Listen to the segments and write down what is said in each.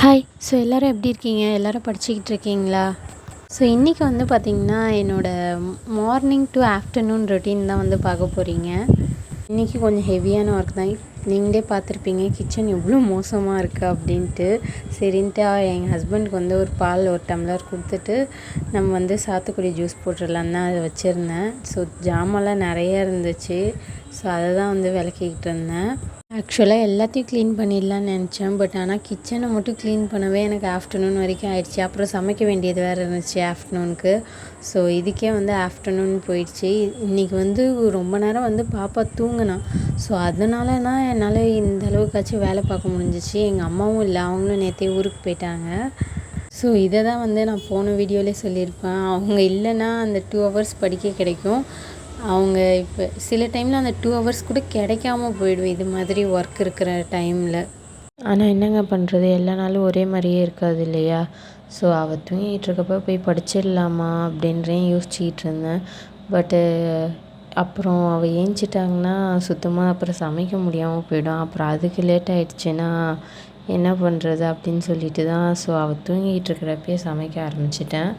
Hi. So எல்லோரும் எப்படி இருக்கீங்க? எல்லோரும் படிச்சுக்கிட்டு இருக்கீங்களா? ஸோ இன்றைக்கி வந்து பார்த்திங்கன்னா என்னோடய மார்னிங் டு ஆஃப்டர்நூன் ரொட்டீன் தான் வந்து பார்க்க போகிறீங்க. இன்றைக்கி கொஞ்சம் ஹெவியான ஒர்க் தான். நீங்களே பார்த்துருப்பீங்க கிச்சன் எவ்வளோ மோசமாக இருக்குது அப்படின்ட்டு. சரின்ட்டு எங்கள் ஹஸ்பண்டுக்கு வந்து ஒரு பால் ஒரு டம்ளர் கொடுத்துட்டு நம்ம வந்து சாத்துக்குடி ஜூஸ் போட்டுடலான்னு தான் அதை வச்சுருந்தேன். ஸோ ஜாமான்லாம் நிறையா இருந்துச்சு. ஸோ அதை தான் வந்து விளக்கிக்கிட்டு இருந்தேன். ஆக்சுவலாக எல்லாத்தையும் க்ளீன் பண்ணிடலான்னு நினச்சேன். பட் ஆனால் கிச்சனை மட்டும் க்ளீன் பண்ணவே எனக்கு ஆஃப்டர்நூன் வரைக்கும் ஆயிடுச்சு. அப்புறம் சமைக்க வேண்டியது வேறு இருந்துச்சு ஆஃப்டர்நூனுக்கு. ஸோ இதுக்கே வந்து ஆஃப்டர்நூன் போயிடுச்சு. இன்றைக்கி வந்து ரொம்ப நேரம் வந்து பாப்பா தூங்கினான். ஸோ அதனால தான் என்னால் இந்த அளவுக்காச்சும் வேலை பார்க்க முடிஞ்சிச்சு. எங்கள் அம்மாவும் இல்லை, அவங்களும் நேற்றே ஊருக்கு போயிட்டாங்க. ஸோ இதை தான் வந்து நான் போன வீடியோவிலே சொல்லியிருப்பேன். அவங்க இல்லைன்னா அந்த 2 ஹவர்ஸ் படிக்க கிடைக்கும். அவங்க இப்போ சில டைமில் அந்த 2 ஹவர்ஸ் கூட கிடைக்காம போயிடும் இது மாதிரி ஒர்க் இருக்கிற டைமில். ஆனால் என்னங்க பண்ணுறது, எல்லா நாளும் ஒரே மாதிரியே இருக்காது இல்லையா? ஸோ அவள் தூங்கிட்டு இருக்கப்போ போய் படிச்சிடலாமா அப்படின்றேன் யோசிச்சிக்கிட்டு இருந்தேன். பட்டு அப்புறம் அவள் ஏஞ்சிட்டாங்கன்னா சுத்தமாக அப்புறம் சமைக்க முடியாமல் போயிடும். அப்புறம் அதுக்கு லேட் ஆகிடுச்சின்னா என்ன பண்ணுறது அப்படின்னு சொல்லிட்டு தான் ஸோ அவள் தூங்கிக்கிட்டு இருக்கிறப்பே சமைக்க ஆரம்பிச்சிட்டேன்.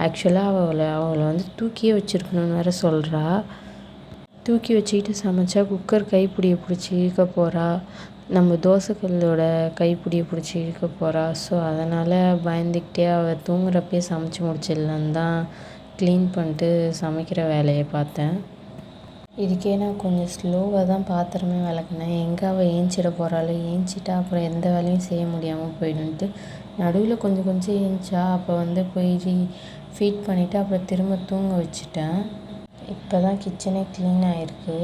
ஆக்சுவலாக அவளை வந்து தூக்கியே வச்சுருக்கணுன்னு வேறு சொல்கிறா. தூக்கி வச்சுக்கிட்டு சமைச்சா குக்கர் கைப்பிடியை பிடிச்சி இழுக்க போகிறா, நம்ம தோசைக்கல்லோட கைப்பிடியை பிடிச்சி இழுக்க போகிறா. ஸோ அதனால் பயந்துக்கிட்டே அவள் தூங்குறப்பே சமைச்சு முடிச்சிடலான்னு தான் க்ளீன் பண்ணிட்டு சமைக்கிற வேலையை பார்த்தேன். இதுக்கே நான் கொஞ்சம் ஸ்லோவாக தான் பாத்திரமே விளக்குனேன். எங்கே அவள் ஏஞ்சிட போகிறாளோ, ஏஞ்சிட்டா அப்புறம் எந்த வேலையும் செய்ய முடியாமல் போயிடுன்ட்டு நடுவில் கொஞ்சம் கொஞ்சம் ஏஞ்சா. அப்போ வந்து போய் ஃபீட் பண்ணிவிட்டு அப்புறம் திரும்ப தூங்க வச்சுட்டேன். இப்போ தான் கிச்சனே க்ளீன் ஆகிருக்கு.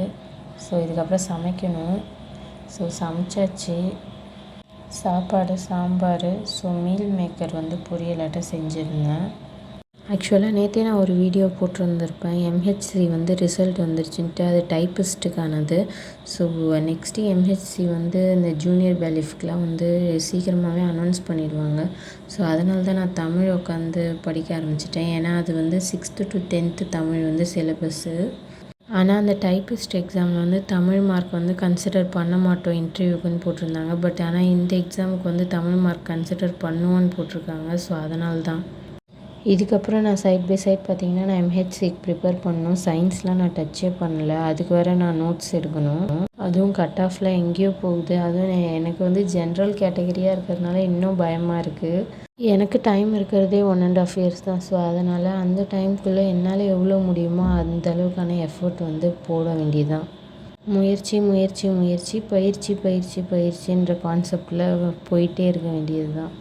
ஸோ இதுக்கப்புறம் சமைக்கணும். ஸோ சமைச்சாச்சு. சாப்பாடு, சாம்பார், ஸோ மீல் மேக்கர் வந்து பொரியலாட்டம் செஞ்சுருந்தேன். ஆக்சுவலாக நேற்றே நான் ஒரு வீடியோ போட்டிருந்துருப்பேன். எம்ஹெச்சி வந்து ரிசல்ட் வந்துருச்சுன்ட்டு, அது டைப்பிஸ்ட்டுக்கானது. ஸோ நெக்ஸ்ட்டு எம்ஹெச்சி வந்து இந்த ஜூனியர் பேலிஃப்க்கெலாம் வந்து சீக்கிரமாகவே அனௌன்ஸ் பண்ணிடுவாங்க. ஸோ அதனால தான் நான் தமிழ் உட்காந்து படிக்க ஆரம்பிச்சிட்டேன். ஏன்னா அது வந்து 6th to 10th தமிழ் வந்து சிலபஸ்ஸு. ஆனால் அந்த டைப்பிஸ்ட் எக்ஸாமில் வந்து தமிழ் மார்க் வந்து கன்சிடர் பண்ண மாட்டோம் இன்டர்வியூக்குன்னு போட்டிருந்தாங்க. பட் ஆனால் இந்த எக்ஸாமுக்கு வந்து தமிழ் மார்க் கன்சிடர் பண்ணுவோன்னு போட்டிருக்காங்க. ஸோ அதனால தான் இதுக்கப்புறம் நான் சைட் பை சைட் பார்த்திங்கன்னா நான் எம்ஹெச்சிக்கு ப்ரிப்பேர் பண்ணணும். சயின்ஸ்லாம் நான் டச்சே பண்ணல. அதுக்கு வேறு நான் நோட்ஸ் எடுக்கணும். அதுவும் கட் ஆஃபில் எங்கேயோ போகுது. அதுவும் எனக்கு வந்து ஜென்ரல் கேட்டகரியாக இருக்கிறதுனால இன்னும் பயமாக இருக்குது. எனக்கு டைம் இருக்கிறதே 1.5 years தான். ஸோ அதனால் அந்த டைமுக்குள்ளே என்னால் எவ்வளோ முடியுமோ அந்த அளவுக்கான எஃபர்ட் வந்து போட வேண்டியதுதான். முயற்சி முயற்சி முயற்சி, பயிற்சி பயிற்சி பயிற்சின்ற கான்செப்டில் போயிட்டே இருக்க வேண்டியது தான்.